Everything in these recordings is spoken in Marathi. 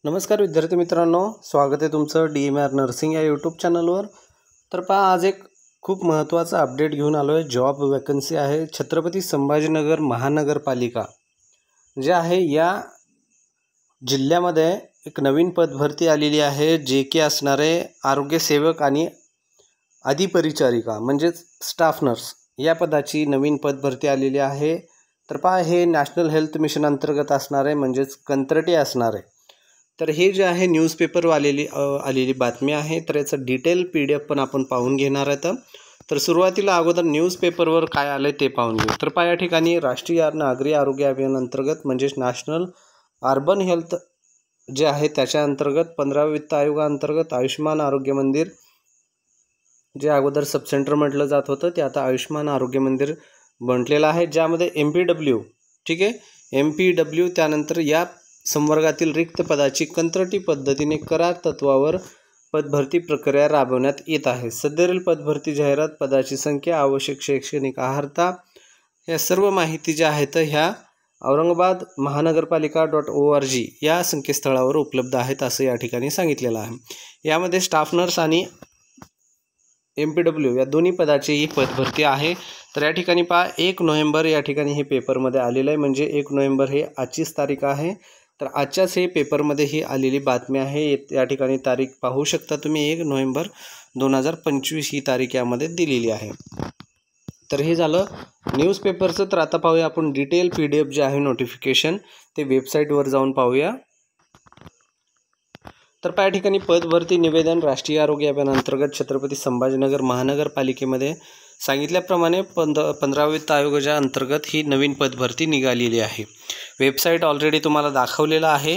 नमस्कार विद्यार्थी मित्रांनो, स्वागत आहे तुमचं DMR नर्सिंग या यूट्यूब चॅनलवर। तर पहा, आज एक खूप महत्त्वाचा अपडेट घेऊन आलो आहे। जॉब वॅकन्सी आहे छत्रपती संभाजीनगर महानगरपालिका जे आहे या जिल्ह्यामध्ये एक नवीन पद भरती आलेली आहे, जे की असणारे आरोग्य सेवक आणि अधिपरिचारिका म्हणजेच स्टाफ नर्स या पदाची नवीन पद भरती आलेली आहे। तर पहा, हे नॅशनल हेल्थ मिशन अंतर्गत असणार आहे, म्हणजेच कंत्राटी असणार आहे। तर हे जे आहे न्यूजपेपर आलेली बातमी आहे। तर याचं डिटेल PDF पण आपण पाहून घेणार आहोत। तर सुरुवातीला अगोदर न्यूजपेपरवर काय आले ते पाहून घेऊ। तर पहा, या ठिकाणी राष्ट्रीय नागरी आरोग्य अभियान अंतर्गत म्हणजेच नॅशनल अर्बन हेल्थ जे आहे त्याच्या अंतर्गत 15व्या वित्त आयोगाअंतर्गत आयुष्मान आरोग्य मंदिर जे अगोदर सब सेंटर म्हटलं जात होतं ते आता आयुष्मान आरोग्य मंदिर बनलेलं आहे, ज्यामध्ये MPW ठीक आहे MPW त्यानंतर या संवर्गातील रिक्त पदाची कंत्राटी पद्धतीने करार तत्वावर पदभरती प्रक्रिया राबवण्यात येत आहे। सदरील पदभरती जाहिरात, पदाची संख्या, आवश्यक शैक्षणिक अर्हता या सर्व माहिती ज्या आहेत ह्या औरंगाबाद महानगरपालिका.org या संकेतस्थळावर उपलब्ध आहेत असं या ठिकाणी सांगितलेलं आहे। यामध्ये स्टाफ नर्स आणि MPW या दोन्ही पदाची ही पदभरती आहे। तर या ठिकाणी पहा, 1 नोव्हेंबर या ठिकाणी हे पेपरमध्ये आलेलं आहे, म्हणजे 1 नोव्हेंबर हे आजचीच तारीख आहे। तर आजच्याच हे पेपरमध्ये ही आलेली बातमी आहे। या ठिकाणी तारीख पाहू शकता तुम्ही, 1 नोव्हेंबर 2025 ही तारीख यामध्ये दिलेली आहे। तर हे झालं न्यूजपेपरचं। तर आता पाहूया आपण डिटेल PDF जे आहे नोटिफिकेशन ते वेबसाईटवर जाऊन पाहूया। तर पहा, या ठिकाणी पदभरती निवेदन राष्ट्रीय आरोग्य अभियान अंतर्गत छत्रपती संभाजीनगर महानगरपालिकेमध्ये सांगितल्याप्रमाणे 15व्या वित्त आयोगाच्या अंतर्गत ही नवीन पदभरती निघालेली आहे। वेबसाईट ऑलरेडी तुम्हाला दाखवलेला आहे,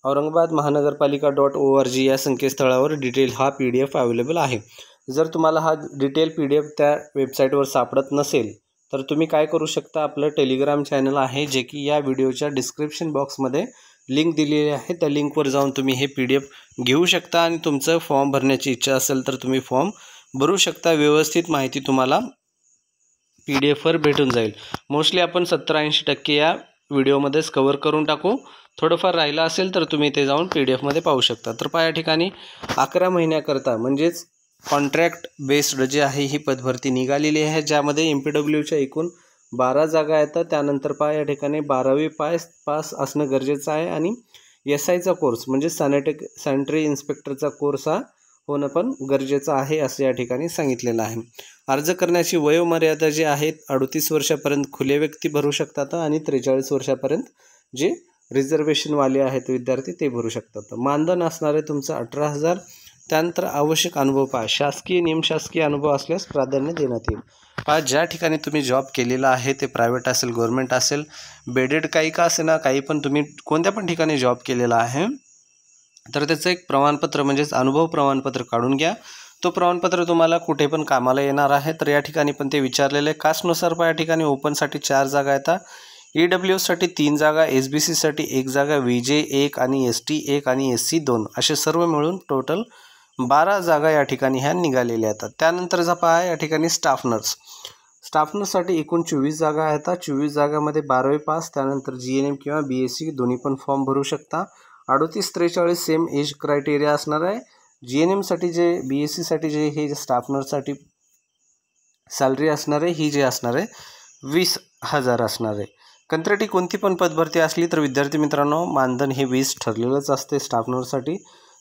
औरंगाबाद महानगरपालिका.org या संकेतस्थळावर डिटेल हा PDF अवेलेबल आहे। जर तुम्हाला हा डिटेल PDF त्या वेबसाईटवर सापडत नसेल तर तुम्ही काय करू शकता, आपलं टेलिग्राम चॅनल आहे जे की या व्हिडिओच्या डिस्क्रिप्शन बॉक्समध्ये लिंक दिलेली आहे, त्या लिंकवर जाऊन तुम्ही हे PDF घेऊ शकता आणि तुमचं फॉर्म भरण्याची इच्छा असेल तर तुम्ही फॉर्म भरू शकता। व्यवस्थित माहिती तुम्हाला PDF वर भेटून जाईल। मोस्टली आपण 70-80% या व्हिडिओमध्येच कव्हर करून टाकू, थोडंफार राहिलं असेल तर तुम्ही ते जाऊन PDF मध्ये पाहू शकता। तर पहा, या ठिकाणी 11 महिन्याकरता म्हणजेच कॉन्ट्रॅक्ट बेस्ड जे आहे ही पदभरती निघालेली आहे, ज्यामध्ये MPWच्या एकूण 12 जागा आहेत। त्यानंतर पहा, या ठिकाणी 12वी पास असणं गरजेचं आहे आणि SIचा कोर्स म्हणजे सॅनिटरी इन्स्पेक्टरचा कोर्स हा होणं पण गरजेचं आहे असं या ठिकाणी सांगितलेलं आहे। अर्ज करण्याची वयोमर्यादा जी आहे 38 वर्षापर्यंत खुले व्यक्ती भरू शकतात आणि 43 वर्षापर्यंत जे रिझर्वेशनवाले आहेत विद्यार्थी ते भरू शकतात। मानधन असणार आहे तुमचं 18,000। त्यानंतर आवश्यक अनुभव पहा, शासकीय निमशासकीय अनुभव असल्यास प्राधान्य देण्यात येईल। पहा, ज्या ठिकाणी तुम्ही जॉब केलेला आहे ते प्रायव्हेट असेल, गव्हर्नमेंट असेल, बेडेड काही का असे ना, काही पण तुम्ही कोणत्या पण ठिकाणी जॉब केलेला आहे तर त्याचं एक प्रमाणपत्र म्हणजेच अनुभव प्रमाणपत्र काढून घ्या। तो प्रमाणपत्र तुम्हाला कुठे पण कामाला येणार आहे। तर या ठिकाणी पण ते विचारलेले आहे। कास्टनुसार पहा, या ठिकाणी ओपनसाठी 4 जागा आहेत, EWसाठी 3 जागा, SBCसाठी 1 जागा, VJ 1 आणि ST 1 आणि SC 2 असे सर्व मिळून टोटल 12 जागा या ठिकाणी ह्या निघालेल्या आहेत। त्यानंतरचा पहा, या ठिकाणी स्टाफ नर्ससाठी एकूण 24 जागा आहेत। 24 जागामध्ये 12वी पास, त्यानंतर GNM किंवा BSc दोन्ही पण फॉर्म भरू शकता। 38-43 सेम एज क्रायटेरिया असणार आहे। GNMसाठी जे BScसाठी जे हे स्टाफ नर्ससाठी सॅलरी असणार आहे ही जे असणार आहे 20,000 असणार आहे। कंत्राटी कोणती पण पदभरती असली तर विद्यार्थी मित्रांनो मानधन हे 20 ठरलेलंच असते स्टाफ नर्ससाठी।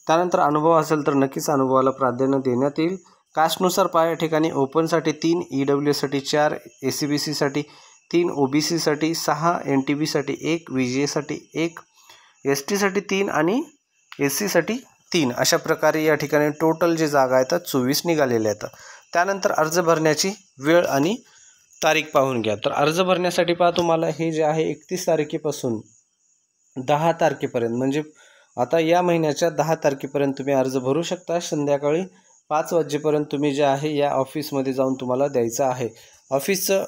त्यानंतर अनुभव असेल तर नक्कीच अनुभवाला प्राधान्य देण्यात येईल। कास्टनुसार पहा, या ठिकाणी ओपनसाठी 3, EWसाठी 4, SCBCसाठी 3, OBCसाठी 6, NTBसाठी 1, VJसाठी 1, STसाठी 3 आणि SCसाठी 3 अशा प्रकारे या ठिकाणी टोटल जे जागा आहेत 24 निघालेल्या आहेत। त्यानंतर अर्ज भरण्याची वेळ आणि तारीख पाहून घ्या। तर अर्ज भरण्यासाठी पहा, तुम्हाला हे जे आहे 31 तारखेपासून 10 तारखेपर्यंत म्हणजे आता या महिन्याच्या 10 तारखेपर्यंत तुम्ही अर्ज भरू शकता। संध्याकाळी 5 वाजेपर्यंत तुम्ही जे आहे या ऑफिसमध्ये जाऊन तुम्हाला द्यायचं आहे। ऑफिसचं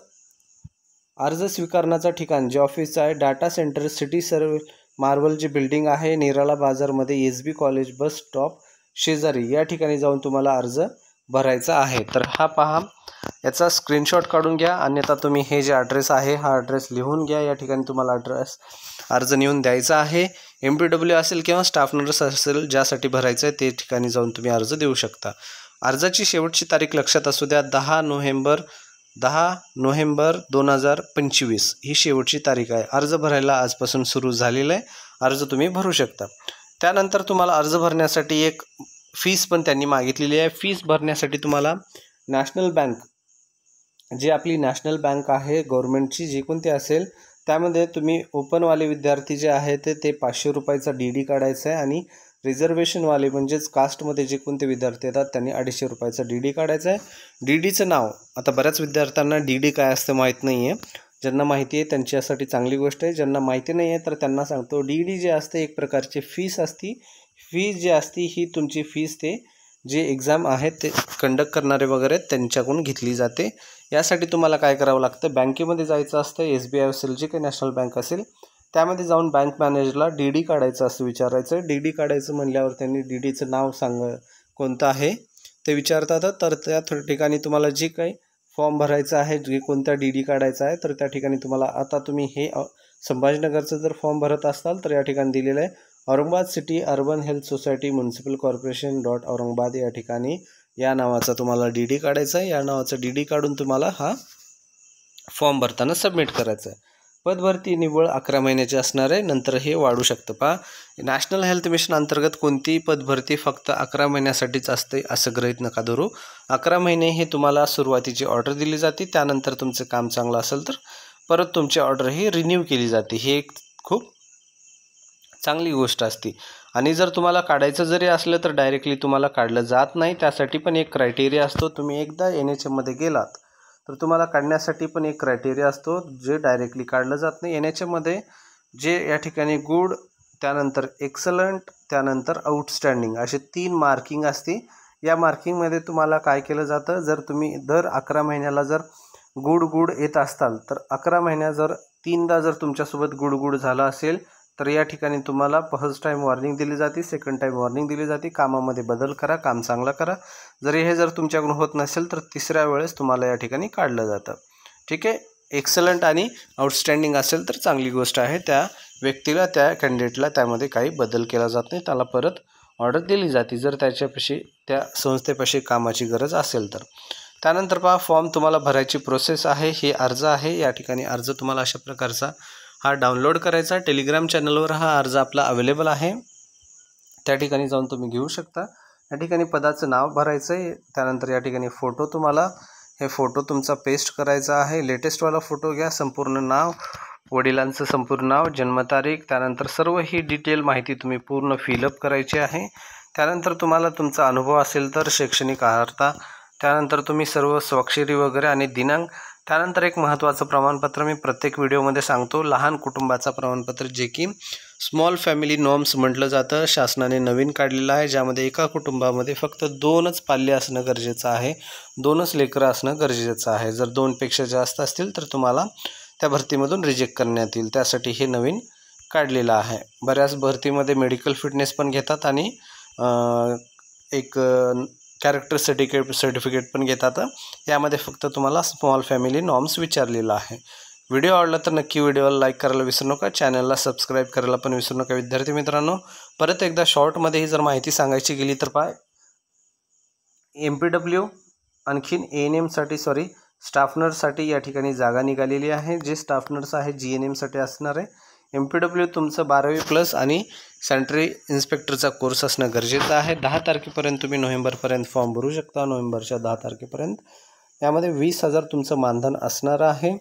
अर्ज स्वीकारण्याचं ठिकाण जे ऑफिसचं आहे डाटा सेंटर सिटी सर्व मार्बल जी बिल्डिंग आहे निराला बाजारमध्ये SB कॉलेज बस स्टॉप शेजारी या ठिकाणी जाऊन तुम्हाला अर्ज भरायचा आहे। तर हा पहा, याचा स्क्रीनशॉट काढून घ्या, अन्यथा तुम्ही हे जे ॲड्रेस आहे हा ॲड्रेस लिहून घ्या। या ठिकाणी तुम्हाला अर्ज नेऊन द्यायचा आहे। MPW असेल किंवा स्टाफ नर्स असेल ज्यासाठी भरायचं आहे ते ठिकाणी जाऊन तुम्ही अर्ज देऊ शकता. अर्जाची शेवटची तारीख लक्षात असू द्या, 10 नोव्हेंबर 2025 ही शेवटची तारीख आहे. अर्ज भरायला आजपासून सुरू झालेला आहे. अर्ज तुम्ही भरू शकता. त्यानंतर तुम्हाला अर्ज भरण्यासाठी एक फीस पण त्यांनी मागितलेली आहे. फीस भरण्यासाठी तुम्हाला नॅशनल बँक, जी आपली नॅशनल बँक आहे गव्हर्नमेंटची जी कोणती असेल त्यामध्ये तुम्ही ओपनवाले विद्यार्थी जे आहेत ते 500 रुपयाचा DD काढायचा आहे आणि रिझर्वेशनवाले म्हणजेच कास्टमध्ये जे कोणते विद्यार्थी येतात त्यांनी 250 रुपयाचा DD काढायचा आहे. DDचं नाव आता बऱ्याच विद्यार्थ्यांना DD काय असतं माहीत नाही आहे. ज्यांना माहिती आहे त्यांच्यासाठी चांगली गोष्ट आहे. ज्यांना माहिती नाही आहे तर त्यांना सांगतो, DD जे असते एक प्रकारची फीस असती. फीस जी असती ही तुमची फीस ते जे एक्झाम आहेत ते कंडक्ट करणारे वगैरे त्यांच्याकडून घेतली जाते. यासाठी तुम्हाला काय करावं लागतं, बँकेमध्ये जायचं असतं. SBI असेल, जे काही नॅशनल बँक असेल त्यामध्ये जाऊन बँक मॅनेजरला DD काढायचं असं विचारायचं. DD काढायचं म्हणल्यावर त्यांनी DDचं नाव कोणतं आहे ते विचारतात. तर त्या ठिकाणी तुम्हाला जे काही फॉर्म भरायचा आहे, जे कोणता DD काढायचा आहे तर त्या ठिकाणी तुम्हाला आता तुम्ही हे संभाजीनगरचं जर फॉर्म भरत असाल तर या ठिकाणी दिलेलं आहे Aurangabad city urban health society municipal corporation .Aurangabad या ठिकाणी या नावाचा तुम्हाला DD काढायचा आहे. या नावाचा DD काढून तुम्हाला हा फॉर्म भरताना सबमिट करायचा आहे. पदभरती निव्वळ 11 महिन्याची असणार आहे. नंतर हे वाढू शकतं. पहा, नॅशनल हेल्थ मिशन अंतर्गत कोणतीही पदभरती फक्त 11 महिन्यासाठीच असते असं गृहीत नका धरू. 11 महिने हे तुम्हाला सुरुवातीची ऑर्डर दिली जाते. त्यानंतर तुमचं काम चांगलं असेल तर परत तुमची ऑर्डर ही रिन्यू केली जाते. ही एक खूप चांगली गोष्ट असते. आणि जर तुम्हाला काढायचं जरी असलं तर डायरेक्टली तुम्हाला काढलं जात नाही. त्यासाठी पण एक क्रायटेरिया असतो. तुम्ही एकदा NHMमध्ये गेलात तर तुम्हाला काढण्यासाठी पण एक क्रायटेरिया असतो जे डायरेक्टली काढलं जात नाही. NHMमध्ये जे या ठिकाणी गुड, त्यानंतर एक्सलंट, त्यानंतर आउटस्टँडिंग असे 3 मार्किंग असते. या मार्किंगमध्ये तुम्हाला काय केलं जातं, जर तुम्ही दर 11 महिन्याला जर गुड येत असताल तर 11 महिन्यात जर 3दा जर तुमच्यासोबत गुड झालं असेल तर या ठिकाणी तुम्हाला फर्स्ट टाईम वॉर्निंग दिली जाते, सेकंड टाईम वॉर्निंग दिली जाते. कामामध्ये बदल करा, काम चांगलं करा. जरी हे जर तुमच्याकडून होत नसेल तर 3ऱ्या वेळेस तुम्हाला या ठिकाणी काढलं जातं. ठीक आहे. एक्सलंट आणि आउटस्टँडिंग असेल तर चांगली गोष्ट आहे. त्या व्यक्तीला, त्या कॅन्डिडेटला त्यामध्ये काही बदल केला जात नाही. त्याला परत ऑर्डर दिली जाते जर त्याच्यापाशी, त्या संस्थेपाशी कामाची गरज असेल तर. त्यानंतर पहा, फॉर्म तुम्हाला भरायची प्रोसेस आहे. हे अर्ज आहे. या ठिकाणी अर्ज तुम्हाला अशा प्रकारचा हा डाउनलोड करायचा. टेलिग्राम चॅनलवर हा अर्ज आपला अवेलेबल आहे. त्या ठिकाणी जाऊन तुम्ही घेऊ शकता. या ठिकाणी पदाचं नाव भरायचं आहे. त्यानंतर या ठिकाणी फोटो, तुम्हाला हे फोटो तुमचा पेस्ट करायचा आहे. लेटेस्टवाला फोटो घ्या. संपूर्ण नाव, वडिलांचं संपूर्ण नाव, जन्मतारीख, त्यानंतर सर्व ही डिटेल माहिती तुम्ही पूर्ण फिलअप करायची आहे. त्यानंतर तुम्हाला तुमचा अनुभव असेल तर शैक्षणिक अर्हता, त्यानंतर तुम्ही सर्व स्वाक्षरी वगैरे आणि दिनांक. त्यानंतर एक महत्त्वाचं प्रमाणपत्र मी प्रत्येक व्हिडिओमध्ये सांगतो, लहान कुटुंबाचा प्रमाणपत्र, जे की स्मॉल फॅमिली नॉर्म्स म्हटलं जातं. शासनाने नवीन काढलेलं आहे, ज्यामध्ये एका कुटुंबामध्ये फक्त 2च पाल्य असणं गरजेचं आहे, 2च लेकरं असणं गरजेचं आहे. जर 2पेक्षा जास्त असतील तर तुम्हाला त्या भरतीमधून रिजेक्ट करण्यात येईल. त्यासाठी हे नवीन काढलेलं आहे. बऱ्याच भरतीमध्ये मेडिकल फिटनेस पण घेतात आणि एक कॅरेक्टर सर्टिफिकेट पण घेतात. यामध्ये फक्त तुम्हाला स्मॉल फॅमिली नॉर्म्स विचारलेला आहे. व्हिडिओ आवडला तर नक्की व्हिडिओला लाईक करायला विसरू नका. चॅनलला सबस्क्राईब करायला पण विसरू नका. विद्यार्थी मित्रांनो, परत एकदा शॉर्टमध्ये ही जर माहिती सांगायची गेली तर पहा, MPW आणखीन ANMसाठी स्टाफ नर्ससाठी या ठिकाणी जागा निघालेली आहे. जे स्टाफ नर्स आहे GNMसाठी असणार आहे. MPW तुमचं 12वी+ आणि सॅनिटरी इन्स्पेक्टरचा कोर्स असणं गरजेचं आहे. 10 तारखेपर्यंत तुम्ही नोव्हेंबरपर्यंत फॉर्म भरू शकता. नोव्हेंबरच्या 10 तारखेपर्यंत. यामध्ये 20,000 तुमचं मानधन असणार आहे.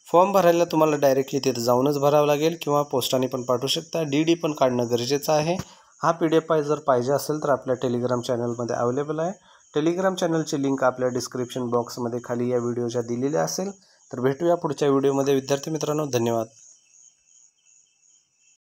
फॉर्म भरायला तुम्हाला डायरेक्टली तिथे जाऊनच भरावं लागेल किंवा पोस्टाने पण पाठवू शकता. DD पण काढणं गरजेचं आहे. हा PDF जर पाहिजे असेल तर आपल्या टेलिग्राम चॅनलमध्ये अवेलेबल आहे. टेलिग्राम चॅनलची लिंक आपल्या डिस्क्रिप्शन बॉक्समध्ये खाली या व्हिडिओच्या दिलेल्या असेल. तर भेटूया पुढच्या व्हिडिओमध्ये. विद्यार्थी मित्रांनो, धन्यवाद.